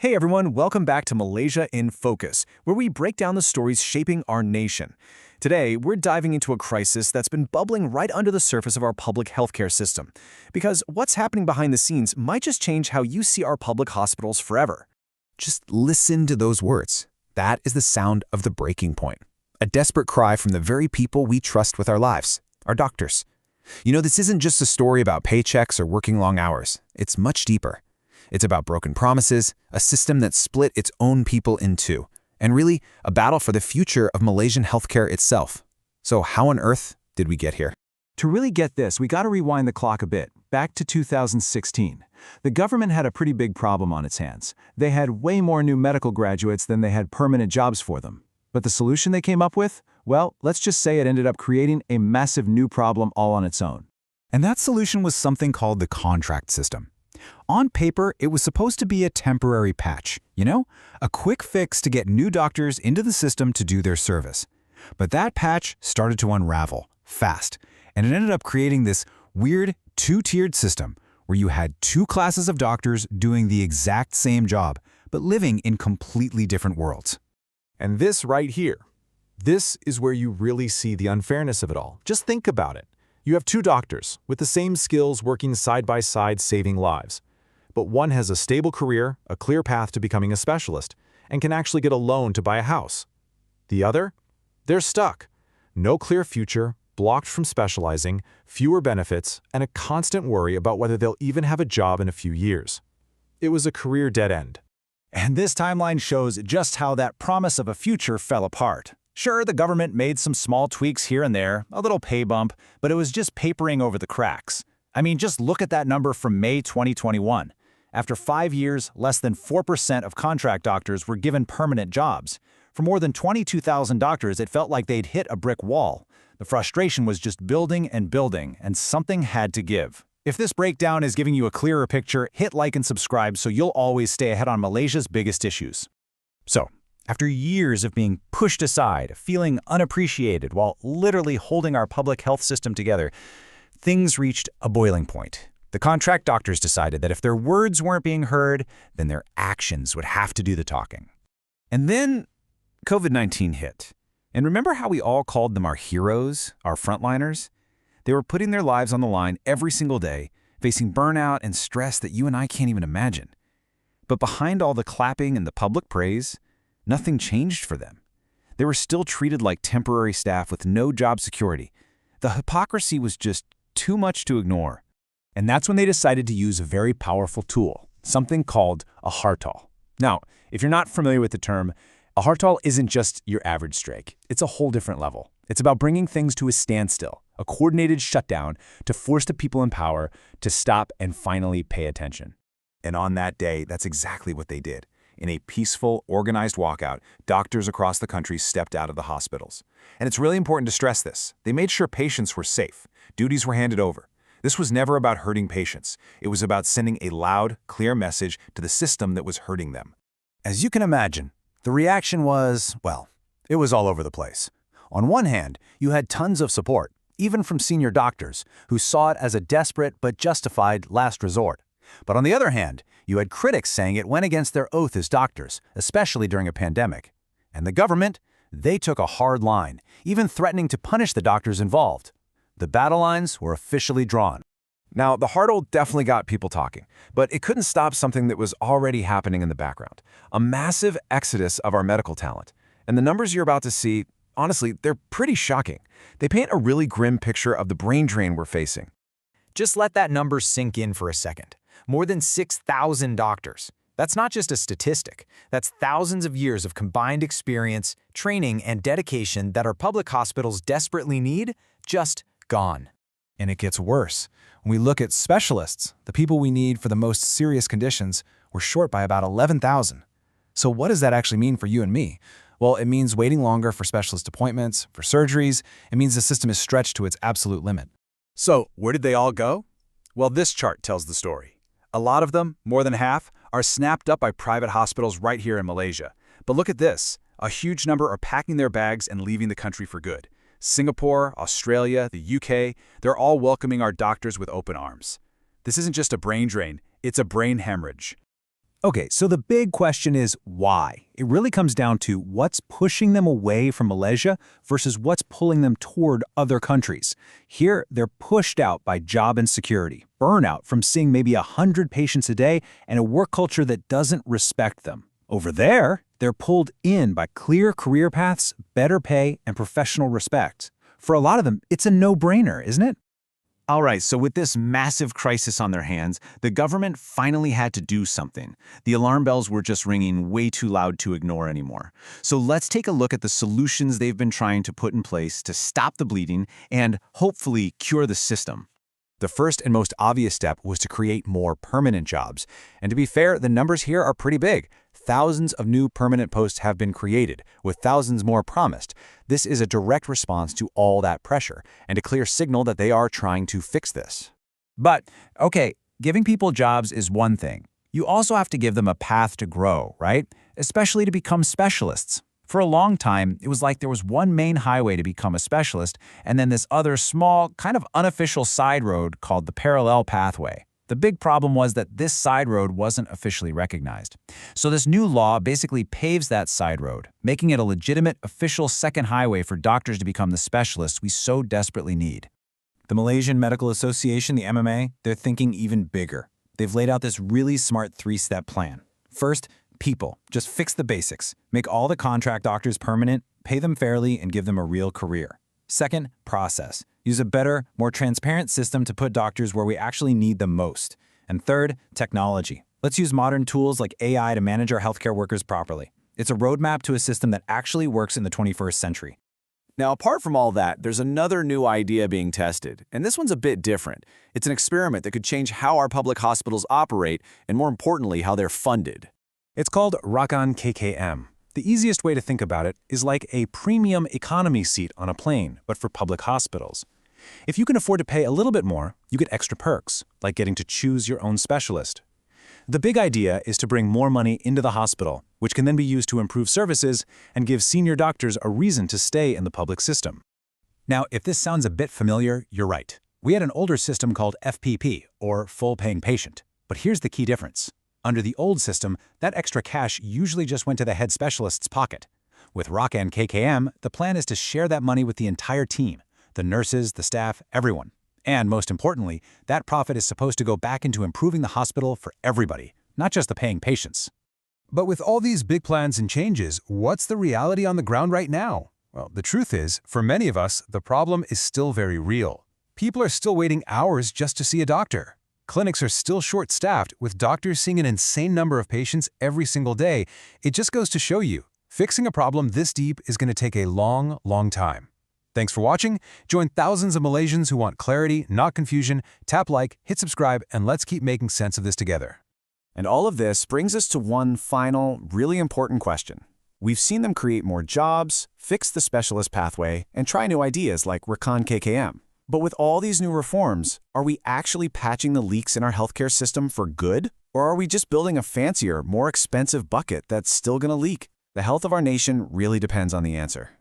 Hey everyone, welcome back to Malaysia in Focus, where we break down the stories shaping our nation. Today, we're diving into a crisis that's been bubbling right under the surface of our public healthcare system. Because what's happening behind the scenes might just change how you see our public hospitals forever. Just listen to those words. That is the sound of the breaking point. A desperate cry from the very people we trust with our lives, our doctors. You know, this isn't just a story about paychecks or working long hours. It's much deeper. It's about broken promises, a system that split its own people in two, and really a battle for the future of Malaysian healthcare itself. So how on earth did we get here? To really get this, we got to rewind the clock a bit, back to 2016. The government had a pretty big problem on its hands. They had way more new medical graduates than they had permanent jobs for them. But the solution they came up with? Well, let's just say it ended up creating a massive new problem all on its own. And that solution was something called the contract system. On paper, it was supposed to be a temporary patch, a quick fix to get new doctors into the system to do their service. But that patch started to unravel fast, and it ended up creating this weird two-tiered system where you had two classes of doctors doing the exact same job, but living in completely different worlds. And this right here, this is where you really see the unfairness of it all. Just think about it. You have two doctors with the same skills working side by side saving lives. But one has a stable career, a clear path to becoming a specialist, and can actually get a loan to buy a house. The other? They're stuck. No clear future, blocked from specializing, fewer benefits, and a constant worry about whether they'll even have a job in a few years. It was a career dead end. And this timeline shows just how that promise of a future fell apart. Sure, the government made some small tweaks here and there, a little pay bump, but it was just papering over the cracks. I mean, just look at that number from May 2021. After 5 years, less than 4% of contract doctors were given permanent jobs. For more than 22,000 doctors, it felt like they'd hit a brick wall. The frustration was just building, and something had to give. If this breakdown is giving you a clearer picture, hit like and subscribe so you'll always stay ahead on Malaysia's biggest issues. So, after years of being pushed aside, feeling unappreciated while literally holding our public health system together, things reached a boiling point. The contract doctors decided that if their words weren't being heard, then their actions would have to do the talking. And then COVID-19 hit. And remember how we all called them our heroes, our frontliners? They were putting their lives on the line every single day, facing burnout and stress that you and I can't even imagine. But behind all the clapping and the public praise, nothing changed for them. They were still treated like temporary staff with no job security. The hypocrisy was just too much to ignore. And that's when they decided to use a very powerful tool, something called a Hartal. Now, if you're not familiar with the term, a Hartal isn't just your average strike. It's a whole different level. It's about bringing things to a standstill, a coordinated shutdown to force the people in power to stop and finally pay attention. And on that day, that's exactly what they did. In a peaceful, organized walkout, doctors across the country stepped out of the hospitals. And it's really important to stress this. They made sure patients were safe. Duties were handed over. This was never about hurting patients. It was about sending a loud, clear message to the system that was hurting them. As you can imagine, the reaction was, well, it was all over the place. On one hand, you had tons of support, even from senior doctors, who saw it as a desperate but justified last resort. But on the other hand, you had critics saying it went against their oath as doctors, especially during a pandemic. And the government, they took a hard line, even threatening to punish the doctors involved. The battle lines were officially drawn. Now, the Hartal definitely got people talking, but it couldn't stop something that was already happening in the background. A massive exodus of our medical talent. And the numbers you're about to see, honestly, they're pretty shocking. They paint a really grim picture of the brain drain we're facing. Just let that number sink in for a second. More than 6,000 doctors. That's not just a statistic. That's thousands of years of combined experience, training, and dedication that our public hospitals desperately need, just gone. And it gets worse. When we look at specialists, the people we need for the most serious conditions, we're short by about 11,000. So what does that actually mean for you and me? Well, it means waiting longer for specialist appointments, for surgeries. It means the system is stretched to its absolute limit. So, where did they all go? Well, this chart tells the story. A lot of them, more than half, are snapped up by private hospitals right here in Malaysia. But look at this. A huge number are packing their bags and leaving the country for good. Singapore, Australia, the UK, they're all welcoming our doctors with open arms. This isn't just a brain drain, it's a brain hemorrhage. Okay, so the big question is why? It really comes down to what's pushing them away from Malaysia versus what's pulling them toward other countries. Here, they're pushed out by job insecurity, burnout from seeing maybe 100 patients a day, and a work culture that doesn't respect them. Over there, they're pulled in by clear career paths, better pay, and professional respect. For a lot of them, it's a no-brainer, isn't it? All right, so with this massive crisis on their hands, the government finally had to do something. The alarm bells were just ringing way too loud to ignore anymore. So let's take a look at the solutions they've been trying to put in place to stop the bleeding and hopefully cure the system. The first and most obvious step was to create more permanent jobs. And to be fair, the numbers here are pretty big. Thousands of new permanent posts have been created, with thousands more promised. This is a direct response to all that pressure, and a clear signal that they are trying to fix this. But, okay, giving people jobs is one thing. You also have to give them a path to grow, right? Especially to become specialists. For a long time, it was like there was one main highway to become a specialist, and then this other small, kind of unofficial side road called the parallel pathway. The big problem was that this side road wasn't officially recognized. So this new law basically paves that side road, making it a legitimate, official second highway for doctors to become the specialists we so desperately need. The Malaysian Medical Association, the MMA, they're thinking even bigger. They've laid out this really smart three-step plan. First, people. Just fix the basics. Make all the contract doctors permanent, pay them fairly, and give them a real career. Second, process. Use a better, more transparent system to put doctors where we actually need them most. And third, technology. Let's use modern tools like AI to manage our healthcare workers properly. It's a roadmap to a system that actually works in the 21st century. Now, apart from all that, there's another new idea being tested, and this one's a bit different. It's an experiment that could change how our public hospitals operate, and more importantly, how they're funded. It's called Rakan KKM. The easiest way to think about it is like a premium economy seat on a plane, but for public hospitals. If you can afford to pay a little bit more, you get extra perks, like getting to choose your own specialist. The big idea is to bring more money into the hospital, which can then be used to improve services and give senior doctors a reason to stay in the public system. Now, if this sounds a bit familiar, you're right. We had an older system called FPP, or Full Paying Patient. But here's the key difference. Under the old system, that extra cash usually just went to the head specialist's pocket. With Rakan KKM, the plan is to share that money with the entire team, the nurses, the staff, everyone. And most importantly, that profit is supposed to go back into improving the hospital for everybody, not just the paying patients. But with all these big plans and changes, what's the reality on the ground right now? Well, the truth is, for many of us, the problem is still very real. People are still waiting hours just to see a doctor. Clinics are still short-staffed, with doctors seeing an insane number of patients every single day. It just goes to show you, fixing a problem this deep is going to take a long, long time. Thanks for watching. Join thousands of Malaysians who want clarity, not confusion. Tap like, hit subscribe, and let's keep making sense of this together. And all of this brings us to one final, really important question. We've seen them create more jobs, fix the specialist pathway, and try new ideas like Rakan KKM. But with all these new reforms, are we actually patching the leaks in our healthcare system for good? Or are we just building a fancier, more expensive bucket that's still going to leak? The health of our nation really depends on the answer.